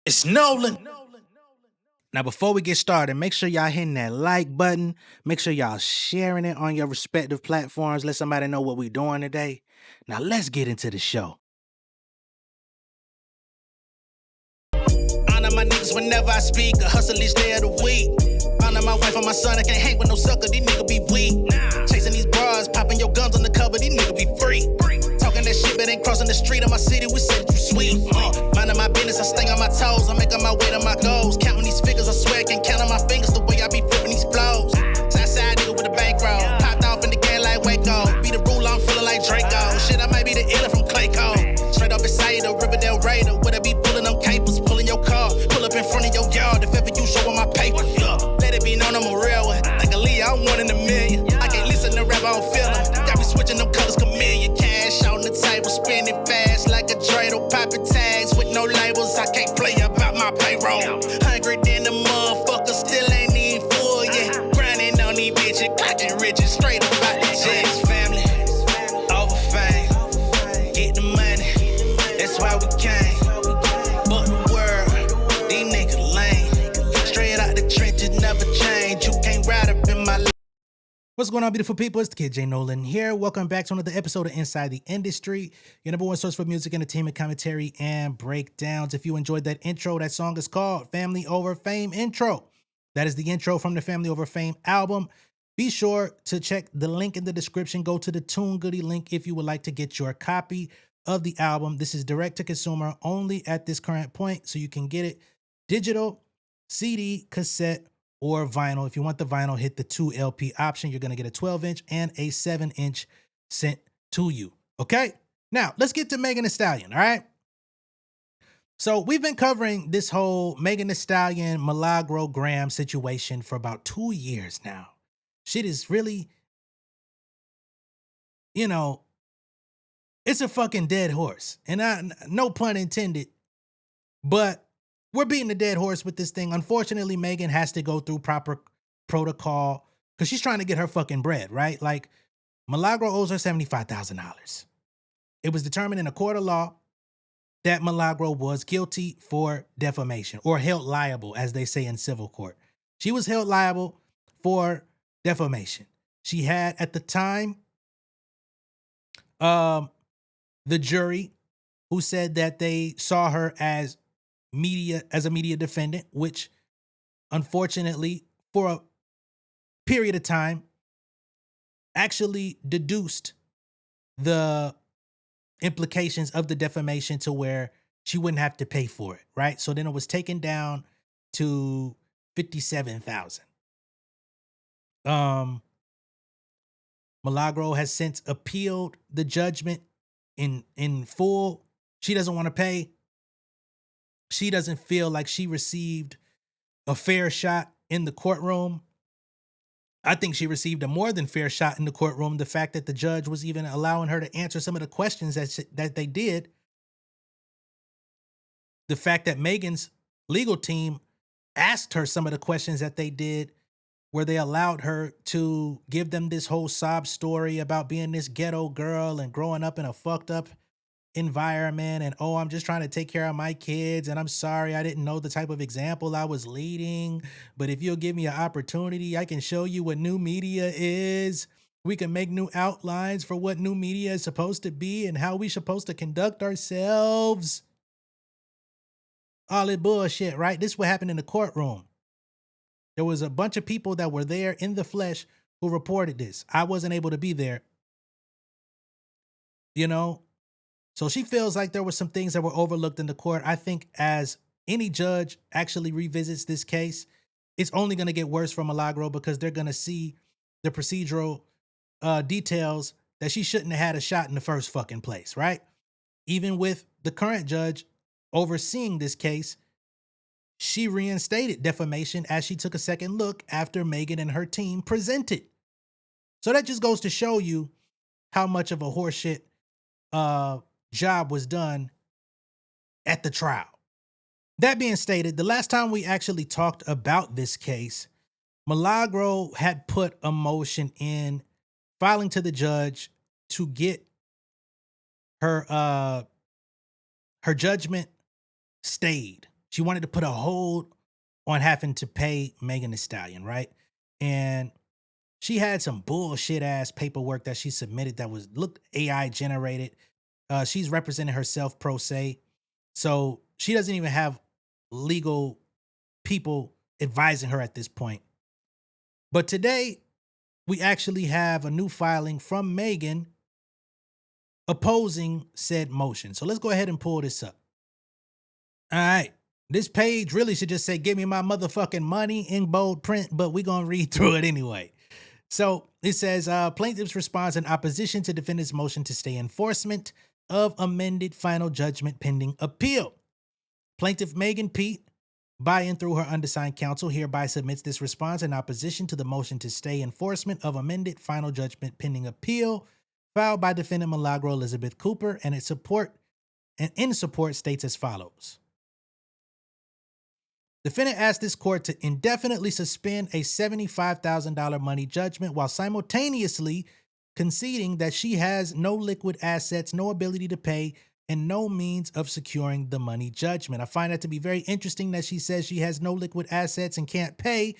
It's Nolan. Now, before we get started, make sure y'all hitting that like button. Make sure y'all sharing it on your respective platforms. Let somebody know what we're doing today. Now, let's get into the show. Honor my niggas whenever I speak. A hustle each day of the week. Honor my wife and my son. I can't hang with no sucker. These niggas be weak. Chasing these bras, popping your guns on the cover. These niggas be free. Talking that shit, but ain't crossing the street of my city. We said you sweet. Minding my business, I stay on my toes. I'm making my way to my goals. Counting these figures, I swear I can't count on my fingers the way I be flipping these flows. Southside nigga with a bankroll. Popped off in the game like Waco. Be the ruler, I'm feeling like Draco. Shit, I might be the iller from Clayco. Straight up inside the Riverdale Raider. Would I be pulling them capers, pulling your car, pull up in front of your yard if ever you show on my paper. Let it be known I'm a real one. Like a Lee, I'm one in a million. I can't listen to rap, I don't feel them. Got me switching them colors, chameleon. Cash on the table, spinning fast like a dreidel. Popping tags with no labels, I can't play about my payroll. Hungry than the motherfucker, still ain't even full yet. Grinding on these bitches, clocking riches, straight up out the jets. Family, over fame, get the money, that's why we came. But the world, these niggas lame. Straight out the trenches, never change. You can't ride up in my life. What's going on, beautiful people? It's the kid J Nolan here. Welcome back to another episode of Inside the Industry, your number one source for music, entertainment, commentary, and breakdowns. If you enjoyed that intro, that song is called Family Over Fame Intro. That is the intro from the Family Over Fame album. Be sure to check the link in the description. Go to the Tune Goody link if you would like to get your copy of the album. This is direct to consumer only at this current point, so you can get it digital, CD, cassette, or vinyl. If you want the vinyl, hit the 2 LP option. You're going to get a 12-inch and a 7-inch sent to you. Okay? Now, let's get to Megan Thee Stallion, all right? So we've been covering this whole Megan Thee Stallion, Milagro Gramz situation for about 2 years now. Shit is really, it's a fucking dead horse. And no pun intended, but we're beating the dead horse with this thing. Unfortunately, Megan has to go through proper protocol because she's trying to get her fucking bread, right? Like, Milagro owes her $75,000. It was determined in a court of law that Milagro was guilty for defamation, or held liable, as they say in civil court. She was held liable for defamation. She had, at the time, the jury who said that they saw her as a media defendant, which unfortunately for a period of time actually deduced the implications of the defamation to where she wouldn't have to pay for it, right? So then it was taken down to $57,000. Milagro has since appealed the judgment in full. She doesn't want to pay. She doesn't feel like she received a fair shot in the courtroom. I think she received a more than fair shot in the courtroom. The fact that the judge was even allowing her to answer some of the questions that they did. The fact that Megan's legal team asked her some of the questions that they did, where they allowed her to give them this whole sob story about being this ghetto girl and growing up in a fucked up environment, and I'm just trying to take care of my kids, and I'm sorry I didn't know the type of example I was leading, but if you'll give me an opportunity, I can show you what new media is. We can make new outlines for what new media is supposed to be and how we're supposed to conduct ourselves. All that bullshit, right? This is what happened in the courtroom. There was a bunch of people that were there in the flesh who reported this. I wasn't able to be there. So she feels like there were some things that were overlooked in the court. I think as any judge actually revisits this case, it's only going to get worse for Milagro because they're going to see the procedural details that she shouldn't have had a shot in the first fucking place, right? Even with the current judge overseeing this case, she reinstated defamation as she took a second look after Megan and her team presented. So that just goes to show you how much of a horseshit job was done at the trial. That being stated, the last time we actually talked about this case, Milagro had put a motion in filing to the judge to get her judgment stayed. She wanted to put a hold on having to pay Megan Thee Stallion, right? And she had some bullshit ass paperwork that she submitted that looked AI generated. She's representing herself pro se. So she doesn't even have legal people advising her at this point. But today, we actually have a new filing from Megan opposing said motion. So let's go ahead and pull this up. All right. This page really should just say, give me my motherfucking money in bold print, but we're going to read through it anyway. So it says, plaintiff's response in opposition to defendant's motion to stay enforcement of amended final judgment pending appeal. Plaintiff Megan Pete, by and through her undersigned counsel, hereby submits this response in opposition to the motion to stay enforcement of amended final judgment pending appeal filed by defendant Milagro Elizabeth Cooper, and in support states as follows. Defendant asked this court to indefinitely suspend a $75,000 money judgment while simultaneously conceding that she has no liquid assets, no ability to pay, and no means of securing the money judgment. I find that to be very interesting that she says she has no liquid assets and can't pay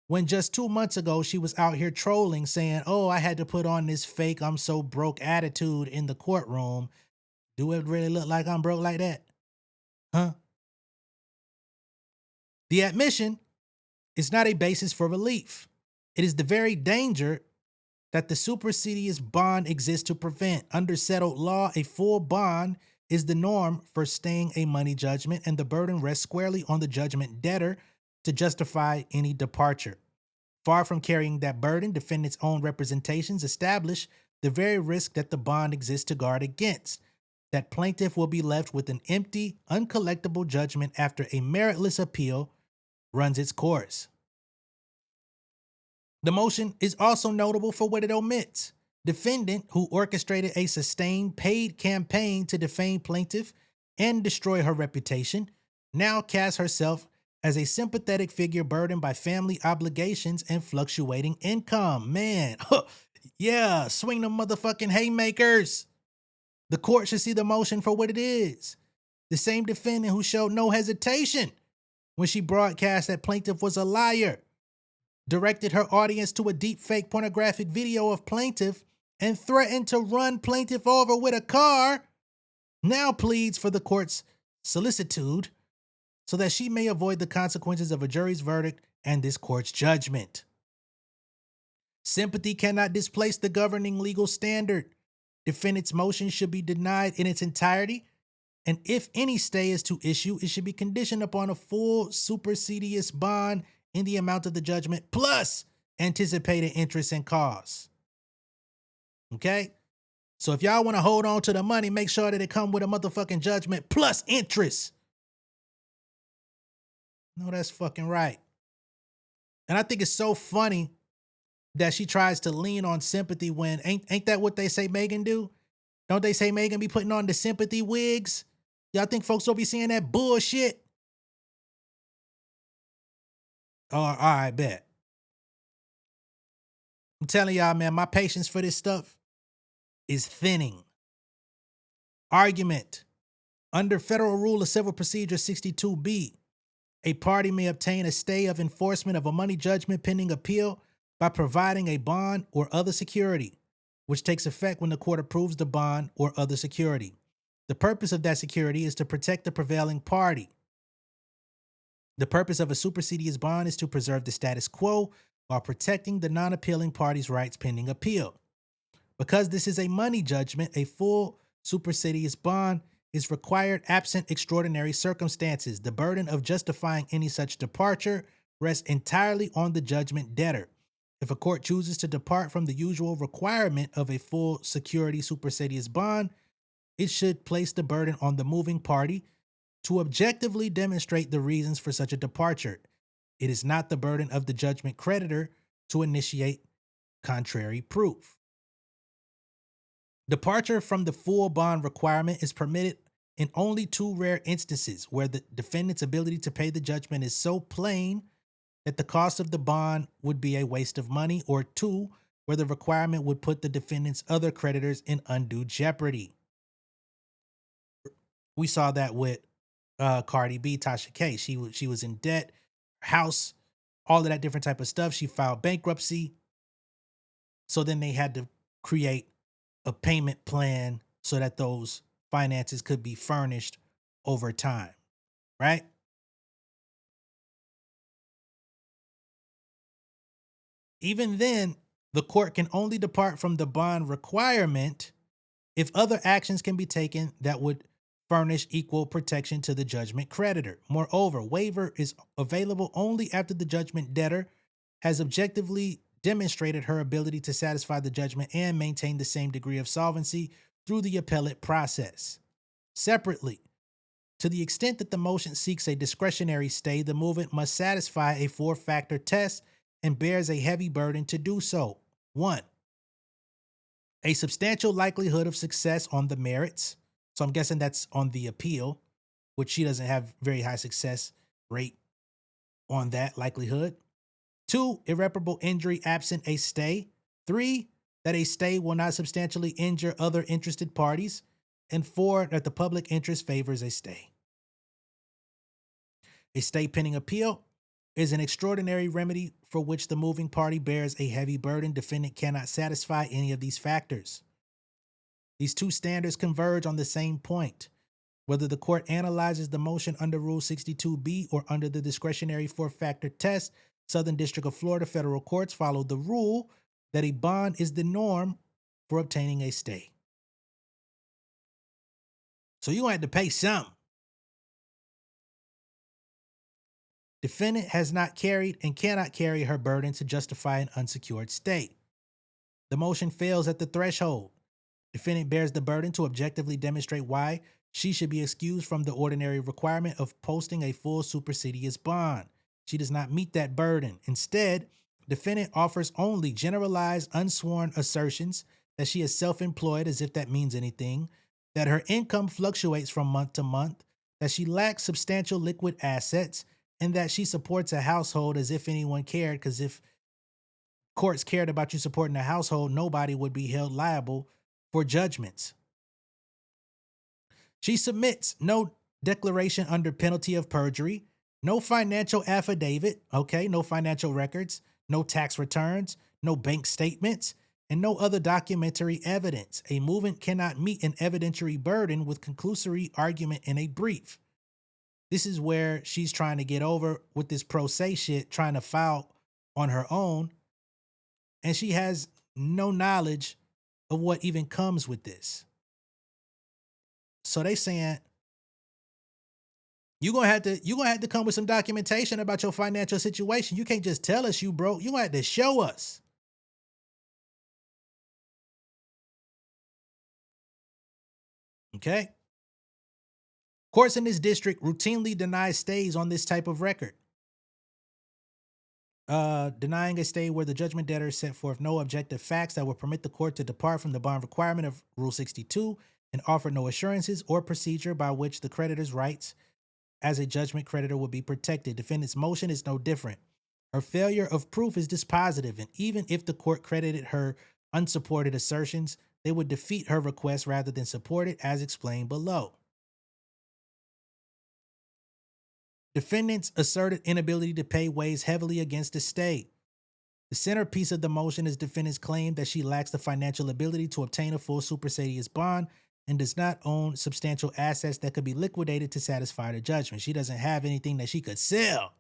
when just 2 months ago she was out here trolling saying, oh, I had to put on this fake I'm so broke attitude in the courtroom. Do it really look like I'm broke like that? Huh? The admission is not a basis for relief. It is the very danger that the supersedious bond exists to prevent. Under settled law, a full bond is the norm for staying a money judgment, and the burden rests squarely on the judgment debtor to justify any departure. Far from carrying that burden, defendant's own representations establish the very risk that the bond exists to guard against, that plaintiff will be left with an empty, uncollectible judgment after a meritless appeal runs its course. The motion is also notable for what it omits. Defendant, who orchestrated a sustained paid campaign to defame plaintiff and destroy her reputation, now casts herself as a sympathetic figure burdened by family obligations and fluctuating income. Man, yeah, swing them motherfucking haymakers. The court should see the motion for what it is. The same defendant who showed no hesitation when she broadcast that plaintiff was a liar, directed her audience to a deep fake pornographic video of plaintiff, and threatened to run plaintiff over with a car, now pleads for the court's solicitude so that she may avoid the consequences of a jury's verdict and this court's judgment. Sympathy cannot displace the governing legal standard. Defendant's motion should be denied in its entirety, and if any stay is to issue, it should be conditioned upon a full supersedious bond in the amount of the judgment plus anticipated interest and costs. Okay? So if y'all want to hold on to the money, make sure that it come with a motherfucking judgment plus interest. No, that's fucking right. And I think it's so funny that she tries to lean on sympathy when ain't that what they say Megan do? Don't they say Megan be putting on the sympathy wigs? Y'all think folks will be seeing that bullshit? Oh, all right, bet. I'm telling y'all, man, my patience for this stuff is thinning. Argument. Under Federal Rule of Civil Procedure 62B, a party may obtain a stay of enforcement of a money judgment pending appeal by providing a bond or other security, which takes effect when the court approves the bond or other security. The purpose of that security is to protect the prevailing party. The purpose of a supersedious bond is to preserve the status quo while protecting the non-appealing party's rights pending appeal. Because this is a money judgment, a full supersedious bond is required absent extraordinary circumstances. The burden of justifying any such departure rests entirely on the judgment debtor. If a court chooses to depart from the usual requirement of a full security supersedious bond, it should place the burden on the moving party to objectively demonstrate the reasons for such a departure. It is not the burden of the judgment creditor to initiate contrary proof. Departure from the full bond requirement is permitted in only two rare instances where the defendant's ability to pay the judgment is so plain that the cost of the bond would be a waste of money, or two, where the requirement would put the defendant's other creditors in undue jeopardy. We saw that with Cardi B, Tasha K. She was in debt, house, all of that different type of stuff. She filed bankruptcy. So then they had to create a payment plan so that those finances could be furnished over time, right? Even then, the court can only depart from the bond requirement if other actions can be taken that would furnish equal protection to the judgment creditor. Moreover, waiver is available only after the judgment debtor has objectively demonstrated her ability to satisfy the judgment and maintain the same degree of solvency through the appellate process. Separately, to the extent that the motion seeks a discretionary stay, the movement must satisfy a four-factor test and bears a heavy burden to do so. 1, a substantial likelihood of success on the merits. So I'm guessing that's on the appeal, which she doesn't have very high success rate on that likelihood. 2, irreparable injury absent a stay. 3, that a stay will not substantially injure other interested parties. And 4, that the public interest favors a stay. A stay pending appeal is an extraordinary remedy for which the moving party bears a heavy burden. Defendant cannot satisfy any of these factors. These two standards converge on the same point. Whether the court analyzes the motion under Rule 62B or under the discretionary four-factor test, Southern District of Florida federal courts follow the rule that a bond is the norm for obtaining a stay. So you're going to have to pay something. Defendant has not carried and cannot carry her burden to justify an unsecured stay. The motion fails at the threshold. Defendant bears the burden to objectively demonstrate why she should be excused from the ordinary requirement of posting a full supersedeas bond. She does not meet that burden. Instead, defendant offers only generalized, unsworn assertions that she is self-employed, as if that means anything, that her income fluctuates from month to month, that she lacks substantial liquid assets, and that she supports a household, as if anyone cared, because if courts cared about you supporting a household, nobody would be held liable for judgments. She submits no declaration under penalty of perjury, no financial affidavit, no financial records, no tax returns, no bank statements, and no other documentary evidence. A movement cannot meet an evidentiary burden with conclusory argument in a brief. This is where she's trying to get over with this pro se shit, trying to file on her own, and she has no knowledge of what even comes with this. So they saying you're gonna have to come with some documentation about your financial situation. You can't just tell us you broke. You're gonna have to show us. Okay. Courts in this district routinely deny stays on this type of record. Denying a stay where the judgment debtor set forth no objective facts that would permit the court to depart from the bond requirement of Rule 62 and offer no assurances or procedure by which the creditor's rights as a judgment creditor would be protected. Defendant's motion is no different. Her failure of proof is dispositive, and even if the court credited her unsupported assertions, they would defeat her request rather than support it, as explained below. Defendant's asserted inability to pay weighs heavily against the stay. The centerpiece of the motion is defendant's claim that she lacks the financial ability to obtain a full supersedeas bond and does not own substantial assets that could be liquidated to satisfy the judgment. She doesn't have anything that she could sell.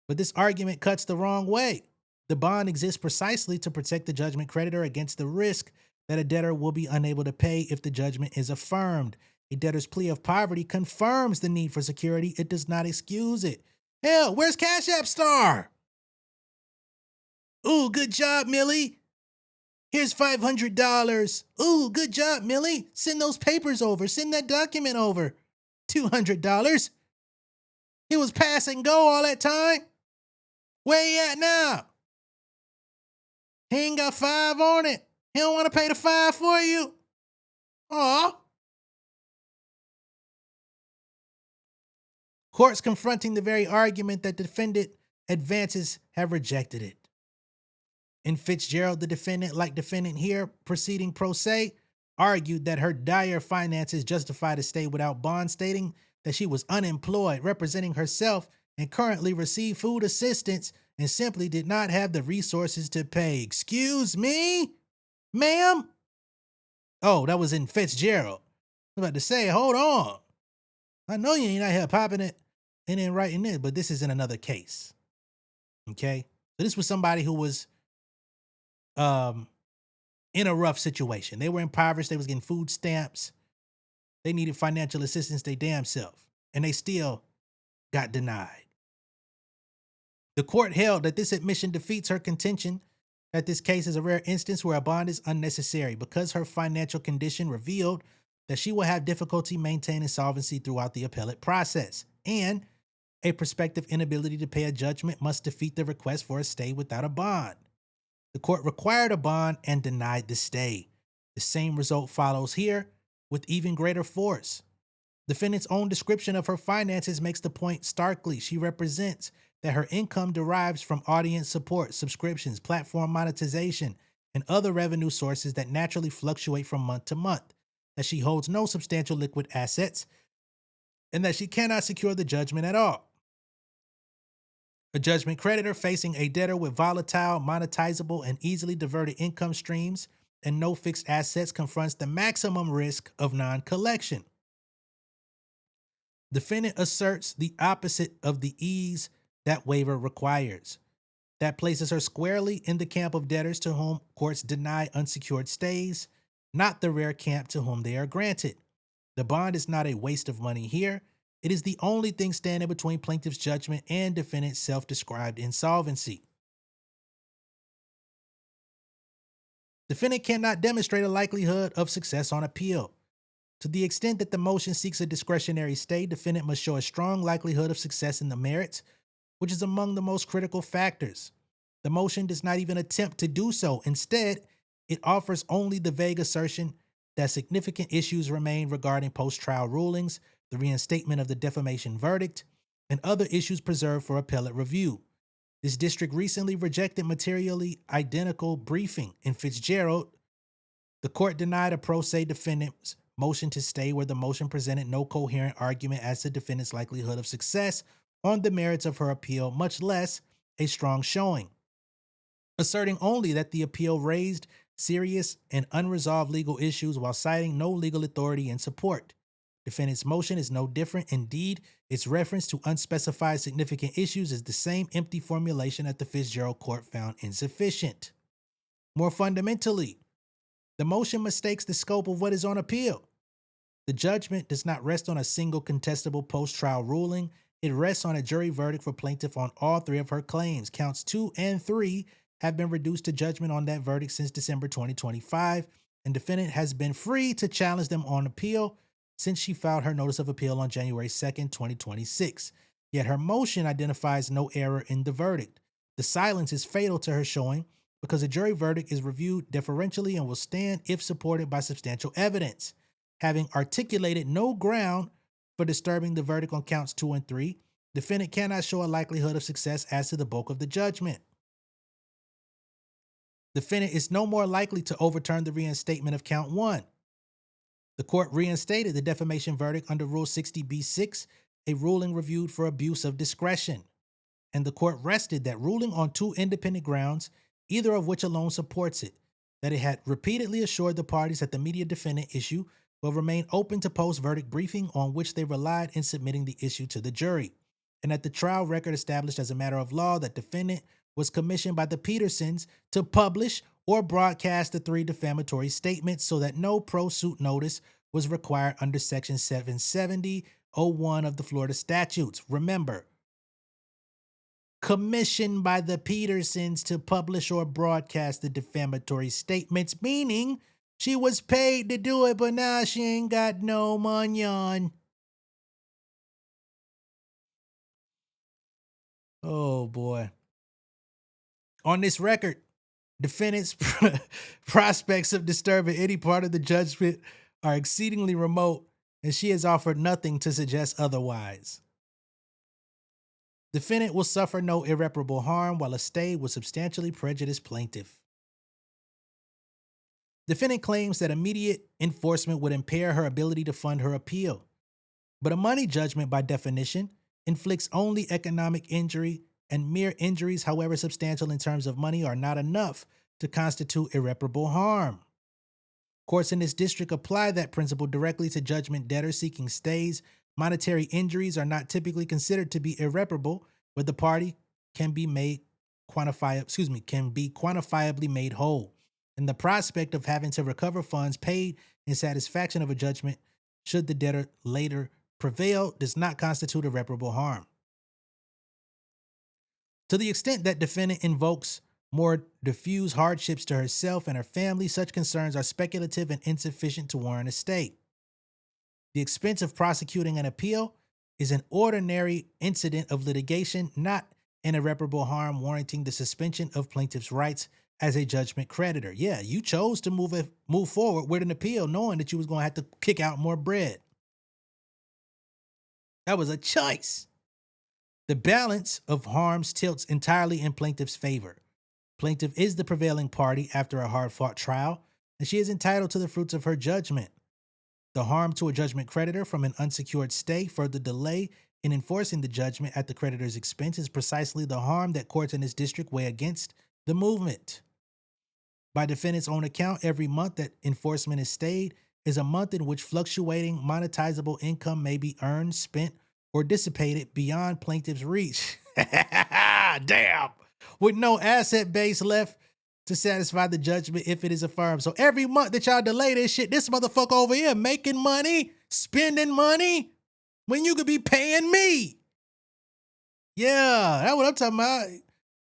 But this argument cuts the wrong way. The bond exists precisely to protect the judgment creditor against the risk that a debtor will be unable to pay if the judgment is affirmed. A debtor's plea of poverty confirms the need for security. It does not excuse it. Hell, where's Cash App Star? Ooh, good job, Millie. Here's $500. Ooh, good job, Millie. Send those papers over. Send that document over. $200. It was pass and go all that time. Where he at now? He ain't got 5 on it. He don't want to pay the 5 for you. Aw. Courts confronting the very argument that the defendant advances have rejected it. In Fitzgerald, the defendant, like defendant here, proceeding pro se, argued that her dire finances justified a stay without bond, stating that she was unemployed, representing herself, and currently received food assistance and simply did not have the resources to pay. Excuse me, ma'am? Oh, that was in Fitzgerald. I was about to say, hold on. I know you ain't out here popping it and then writing it, but this is in another case. Okay? So this was somebody who was in a rough situation. They were impoverished. They was getting food stamps. They needed financial assistance they damn self. And they still got denied. The court held that this admission defeats her contention that this case is a rare instance where a bond is unnecessary because her financial condition revealed that she will have difficulty maintaining solvency throughout the appellate process, and a prospective inability to pay a judgment must defeat the request for a stay without a bond. The court required a bond and denied the stay. The same result follows here with even greater force. Defendant's own description of her finances makes the point starkly. She represents that her income derives from audience support, subscriptions, platform monetization, and other revenue sources that naturally fluctuate from month to month, that she holds no substantial liquid assets, and that she cannot secure the judgment at all. A judgment creditor facing a debtor with volatile, monetizable, and easily diverted income streams and no fixed assets confronts the maximum risk of non-collection. Defendant asserts the opposite of the ease that waiver requires. That places her squarely in the camp of debtors to whom courts deny unsecured stays, not the rare camp to whom they are granted. The bond is not a waste of money here. It is the only thing standing between plaintiff's judgment and defendant's self-described insolvency. Defendant cannot demonstrate a likelihood of success on appeal. To the extent that the motion seeks a discretionary stay, defendant must show a strong likelihood of success in the merits, which is among the most critical factors. The motion does not even attempt to do so. Instead, it offers only the vague assertion that significant issues remain regarding post-trial rulings, the reinstatement of the defamation verdict, and other issues preserved for appellate review. This district recently rejected materially identical briefing in Fitzgerald. The court denied a pro se defendant's motion to stay where the motion presented no coherent argument as to defendant's likelihood of success on the merits of her appeal, much less a strong showing, asserting only that the appeal raised serious and unresolved legal issues while citing no legal authority in support. Defendant's motion is no different. Indeed, its reference to unspecified significant issues is the same empty formulation that the Fitzgerald court found insufficient. More fundamentally, the motion mistakes the scope of what is on appeal. The judgment does not rest on a single contestable post-trial ruling. It rests on a jury verdict for plaintiff on all three of her claims. Counts 2 and 3 have been reduced to judgment on that verdict since December 2025, and defendant has been free to challenge them on appeal since she filed her notice of appeal on January 2nd, 2026. Yet her motion identifies no error in the verdict. The silence is fatal to her showing because a jury verdict is reviewed deferentially and will stand if supported by substantial evidence. Having articulated no ground for disturbing the verdict on counts 2 and 3, defendant cannot show a likelihood of success as to the bulk of the judgment. Defendant is no more likely to overturn the reinstatement of count 1. The court reinstated the defamation verdict under Rule 60b-6, a ruling reviewed for abuse of discretion. And the court rested that ruling on 2 independent grounds, either of which alone supports it, that it had repeatedly assured the parties that the media defendant issue will remain open to post-verdict briefing on which they relied in submitting the issue to the jury, and that the trial record established as a matter of law that defendant was commissioned by the Petersons to publish or broadcast the 3 defamatory statements so that no pro-suit notice was required under Section 770-01 of the Florida statutes. Remember, commissioned by the Petersons to publish or broadcast the defamatory statements, meaning she was paid to do it, but now she ain't got no money on. Oh boy. On this record, defendant's prospects of disturbing any part of the judgment are exceedingly remote, and she has offered nothing to suggest otherwise. Defendant will suffer no irreparable harm, while a stay will substantially prejudice plaintiff. Defendant claims that immediate enforcement would impair her ability to fund her appeal. But a money judgment, by definition, inflicts only economic injury, and mere injuries, however substantial in terms of money, are not enough to constitute irreparable harm. Courts in this district apply that principle directly to judgment debtors seeking stays. Monetary injuries are not typically considered to be irreparable, but the party can be quantifiably made whole. And the prospect of having to recover funds paid in satisfaction of a judgment, should the debtor later prevail, does not constitute irreparable harm. To the extent that defendant invokes more diffuse hardships to herself and her family, such concerns are speculative and insufficient to warrant a stay. The expense of prosecuting an appeal is an ordinary incident of litigation, not an irreparable harm warranting the suspension of plaintiff's rights as a judgment creditor. Yeah, you chose to move forward with an appeal knowing that you was going to have to kick out more bread. That was a choice. The balance of harms tilts entirely in plaintiff's favor. Plaintiff is the prevailing party after a hard-fought trial, and she is entitled to the fruits of her judgment. The harm to a judgment creditor from an unsecured stay, further delay in enforcing the judgment at the creditor's expense, is precisely the harm that courts in this district weigh against the movement. By defendant's own account, every month that enforcement is stayed is a month in which fluctuating monetizable income may be earned, spent, or dissipated beyond plaintiff's reach. Damn! With no asset base left to satisfy the judgment if it is affirmed. So every month that y'all delay this shit, this motherfucker over here making money, spending money, when you could be paying me. Yeah, that's what I'm talking about.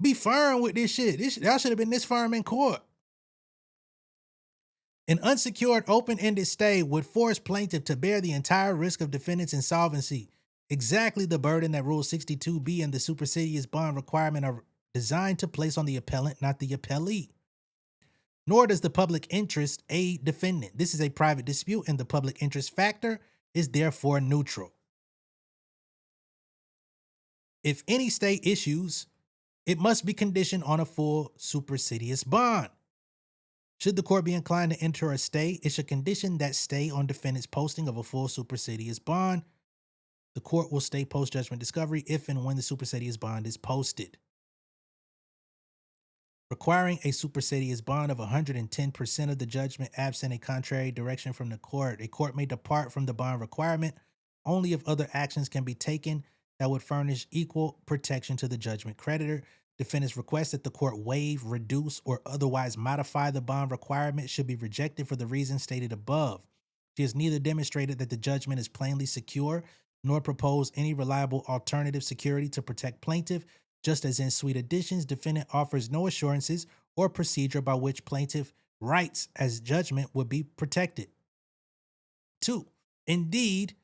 Be firm with this shit. Y'all should have been this firm in court. An unsecured open-ended stay would force plaintiff to bear the entire risk of defendant's insolvency. Exactly the burden that Rule 62B and the supersedious bond requirement are designed to place on the appellant, not the appellee. Nor does the public interest aid defendant. This is a private dispute, and the public interest factor is therefore neutral. If any stay issues, it must be conditioned on a full supersedious bond. Should the court be inclined to enter a stay, it should condition that stay on defendant's posting of a full supersedious bond. The court will stay post-judgment discovery if and when the supersedious bond is posted. Requiring a supersedious bond of 110% of the judgment absent a contrary direction from the court. A court may depart from the bond requirement only if other actions can be taken that would furnish equal protection to the judgment creditor. Defendant's request that the court waive, reduce, or otherwise modify the bond requirement should be rejected for the reasons stated above. She has neither demonstrated that the judgment is plainly secure, nor proposed any reliable alternative security to protect plaintiff. Just as in Sweet Additions, defendant offers no assurances or procedure by which plaintiff rights as judgment would be protected. 2. Indeed,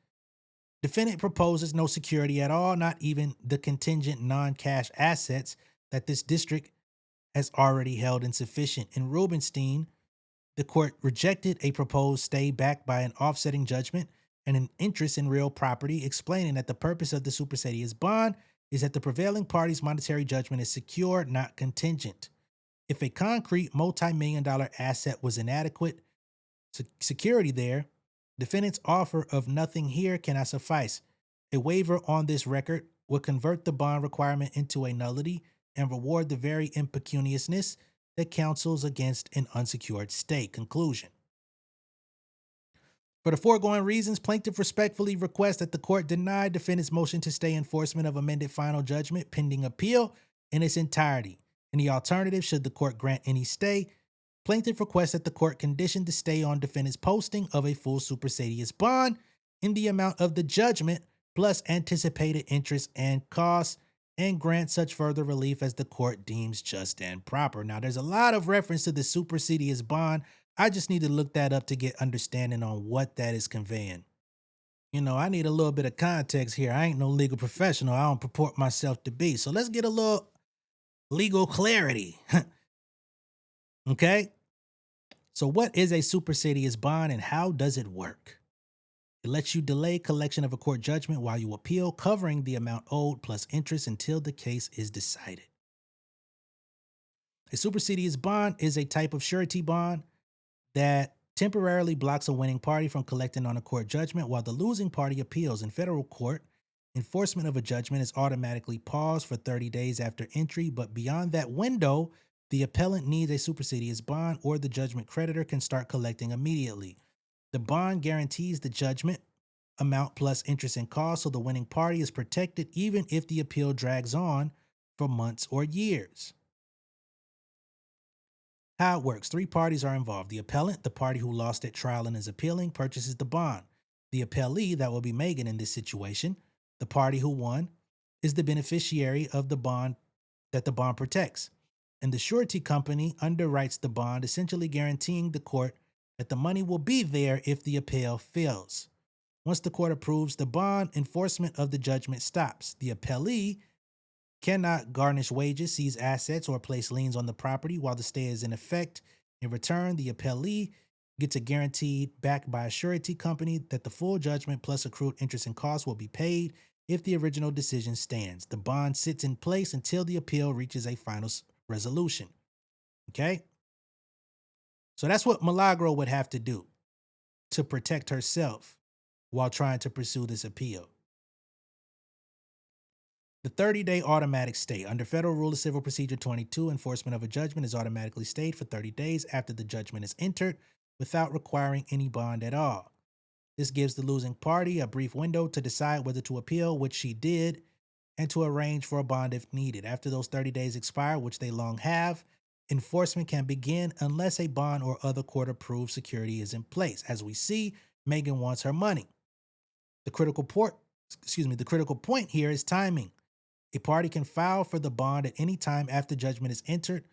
defendant proposes no security at all, not even the contingent non-cash assets that this district has already held insufficient. In Rubenstein, the court rejected a proposed stay backed by an offsetting judgment and an interest in real property, explaining that the purpose of the supersedious bond is that the prevailing party's monetary judgment is secure, not contingent. If a concrete multi-million-dollar asset was inadequate security there, defendant's offer of nothing here cannot suffice. A waiver on this record would convert the bond requirement into a nullity and reward the very impecuniousness that counsels against an unsecured stay. Conclusion. For the foregoing reasons, plaintiff respectfully requests that the court deny defendant's motion to stay enforcement of amended final judgment pending appeal in its entirety. In the alternative, should the court grant any stay, plaintiff requests that the court condition the stay on defendant's posting of a full supersedious bond in the amount of the judgment plus anticipated interest and costs, and grant such further relief as the court deems just and proper. Now, there's a lot of reference to the supersedious bond. I just need to look that up to get understanding on what that is conveying. You know, I need a little bit of context here. I ain't no legal professional. I don't purport myself to be. So let's get a little legal clarity. Okay? So what is a supersedious bond and how does it work? It lets you delay collection of a court judgment while you appeal, covering the amount owed plus interest until the case is decided. A supersedious bond is a type of surety bond that temporarily blocks a winning party from collecting on a court judgment while the losing party appeals. In federal court, enforcement of a judgment is automatically paused for 30 days after entry, but beyond that window, the appellant needs a supersedeas bond or the judgment creditor can start collecting immediately. The bond guarantees the judgment amount plus interest and costs, so the winning party is protected even if the appeal drags on for months or years. How it works: 3 parties are involved. The appellant, the party who lost at trial and is appealing, purchases the bond. The appellee, that will be Megan in this situation, the party who won, is the beneficiary of the bond that the bond protects. And the surety company underwrites the bond, essentially guaranteeing the court that the money will be there if the appeal fails. Once the court approves the bond, enforcement of the judgment stops. The appellee cannot garnish wages, seize assets, or place liens on the property while the stay is in effect. In return, the appellee gets a guarantee backed by a surety company that the full judgment plus accrued interest and costs will be paid if the original decision stands. The bond sits in place until the appeal reaches a final resolution. Okay? So that's what Milagro would have to do to protect herself while trying to pursue this appeal. The 30-day automatic stay. Under Federal Rule of Civil Procedure 22, enforcement of a judgment is automatically stayed for 30 days after the judgment is entered without requiring any bond at all. This gives the losing party a brief window to decide whether to appeal, which she did, and to arrange for a bond if needed. After those 30 days expire, which they long have, enforcement can begin unless a bond or other court-approved security is in place. As we see, Megan wants her money. The critical point here is timing. A party can file for the bond at any time after judgment is entered,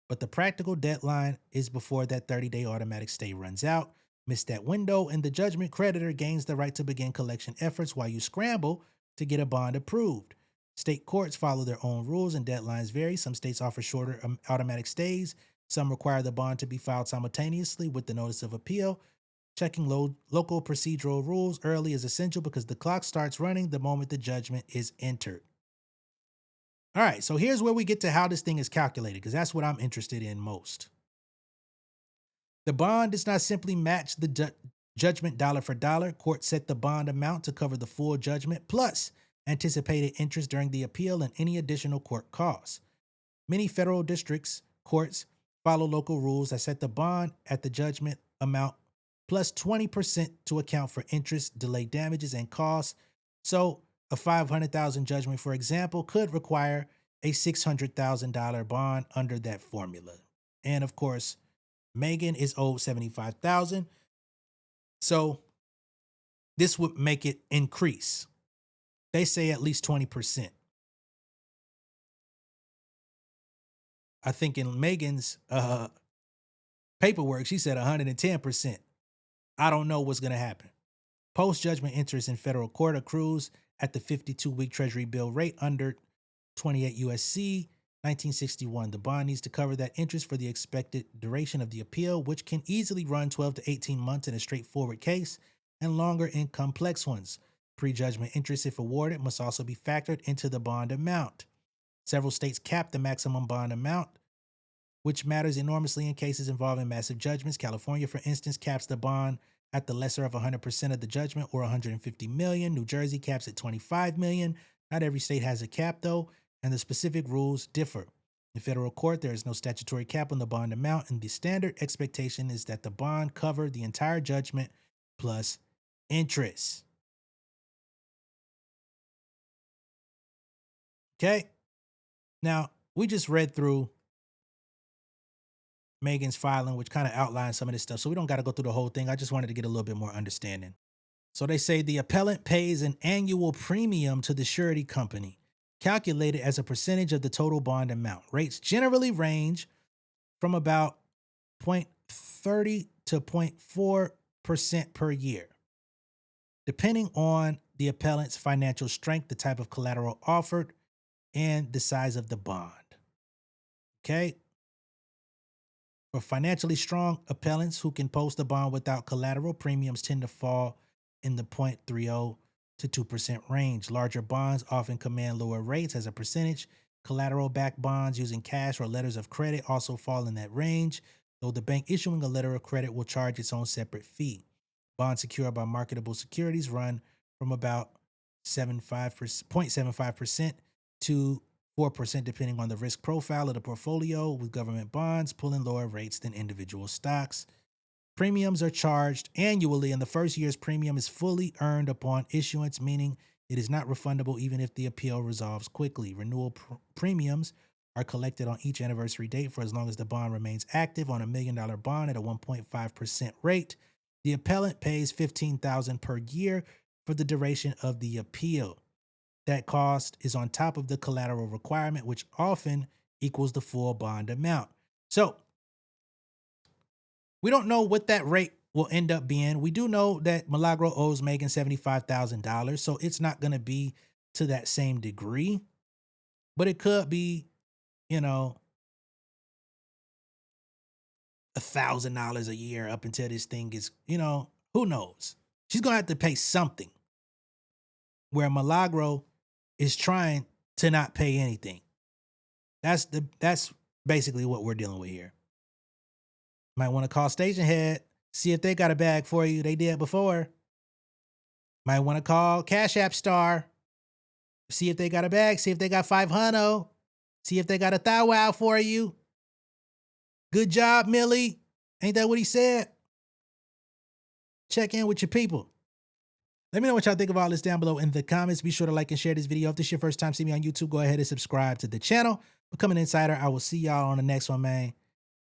but the practical deadline is before that 30-day automatic stay runs out. Miss that window, and the judgment creditor gains the right to begin collection efforts while you scramble to get a bond approved. State courts follow their own rules and deadlines vary. Some states offer shorter automatic stays. Some require the bond to be filed simultaneously with the notice of appeal. Checking local procedural rules early is essential because the clock starts running the moment the judgment is entered. All right, so here's where we get to how this thing is calculated, because that's what I'm interested in most. The bond does not simply match the judgment dollar for dollar. Court set the bond amount to cover the full judgment plus anticipated interest during the appeal and any additional court costs. Many federal districts courts follow local rules that set the bond at the judgment amount plus 20% to account for interest, delay damages, and costs. So a $500,000 judgment, for example, could require a $600,000 bond under that formula. And of course, Megan is owed $75,000. So this would make it increase. They say at least 20%. I think in Megan's paperwork, she said 110%. I don't know what's going to happen. Post-judgment interest in federal court accrues at the 52-week Treasury bill rate under 28 U.S.C. 1961. The bond needs to cover that interest for the expected duration of the appeal, which can easily run 12 to 18 months in a straightforward case and longer in complex ones. Pre-judgment interest, if awarded, must also be factored into the bond amount. Several states cap the maximum bond amount, which matters enormously in cases involving massive judgments. California, for instance, caps the bond at the lesser of 100% of the judgment, or $150 million. New Jersey caps at $25 million. Not every state has a cap, though, and the specific rules differ. In federal court, there is no statutory cap on the bond amount, and the standard expectation is that the bond cover the entire judgment plus interest. Okay? Now, we just read through Megan's filing, which kind of outlines some of this stuff, so we don't got to go through the whole thing. I just wanted to get a little bit more understanding. So they say the appellant pays an annual premium to the surety company, calculated as a percentage of the total bond amount. Rates generally range from about 0.30 to 0.4% per year, depending on the appellant's financial strength, the type of collateral offered, and the size of the bond. Okay? For financially strong appellants who can post a bond without collateral, premiums tend to fall in the 0.30 to 2% range. Larger bonds often command lower rates as a percentage. Collateral-backed bonds using cash or letters of credit also fall in that range. though the bank issuing a letter of credit will charge its own separate fee. Bonds secured by marketable securities run from about 0.75% to 4% depending on the risk profile of the portfolio, with government bonds pulling lower rates than individual stocks. Premiums are charged annually, and the first year's premium is fully earned upon issuance, meaning it is not refundable even if the appeal resolves quickly. Renewal premiums are collected on each anniversary date for as long as the bond remains active on $1 million bond at a 1.5% rate. The appellant pays $15,000 per year for the duration of the appeal. That cost is on top of the collateral requirement, which often equals the full bond amount. So we don't know what that rate will end up being. We do know that Milagro owes Megan $75,000, so it's not going to be to that same degree, but it could be, $1,000 a year up until this thing is, who knows? She's going to have to pay something, where Milagro is trying to not pay anything. That's basically what we're dealing with here. Might want to call Station Head, see if they got a bag for you. They did before. Might want to call Cash App Star, see if they got a bag, see if they got 500, see if they got a thou wow for you. Good job, Millie. Ain't that what he said? Check in with your people. Let me know what y'all think of all this down below in the comments. Be sure to like and share this video. If this is your first time seeing me on YouTube, go ahead and subscribe to the channel. Become an insider. I will see y'all on the next one, man.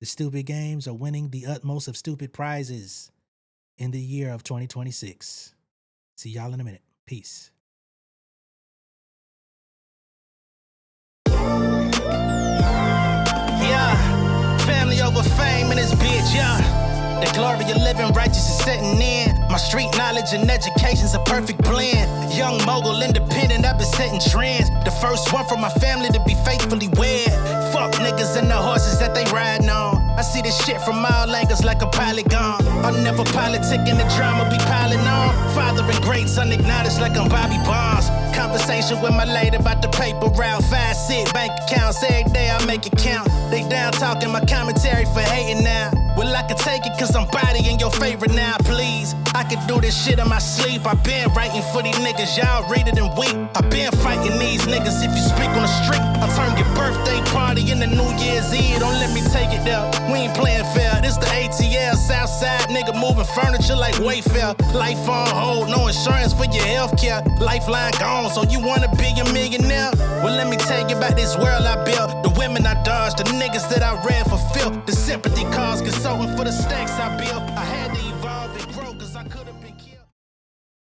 The stupid games are winning the utmost of stupid prizes in the year of 2026. See y'all in a minute. Peace. Yeah, family over fame in this bitch, yeah. The glory of living righteous is setting in. My street knowledge and education's a perfect blend. Young mogul, independent, I've been setting trends. The first one from my family to be faithfully wed. Fuck niggas and the horses that they riding on. I see this shit from all angles like a polygon. I'll never politic and the drama be piling on. Father and greats unacknowledged like I'm Bobby Bonds. Conversation with my lady about the paper route. 5 sit bank accounts every day I make it count. They down talking my commentary for hating now. Well, I can take it cause I'm bodying your favorite now, please. I could do this shit in my sleep. I been writing for these niggas, y'all read it and weep. I been fighting these niggas if you speak on the street. I'll turn your birthday party into New Year's Eve. Don't let me take it there. We ain't playing fair. This the ATL, Southside nigga moving furniture like Wayfair. Life on hold, no insurance for your healthcare. Lifeline gone, so you wanna be a millionaire? Well, let me tell you about this world I built. The women I dodged, the niggas that I ran for filth. The sympathy cause consulting for the stacks I built.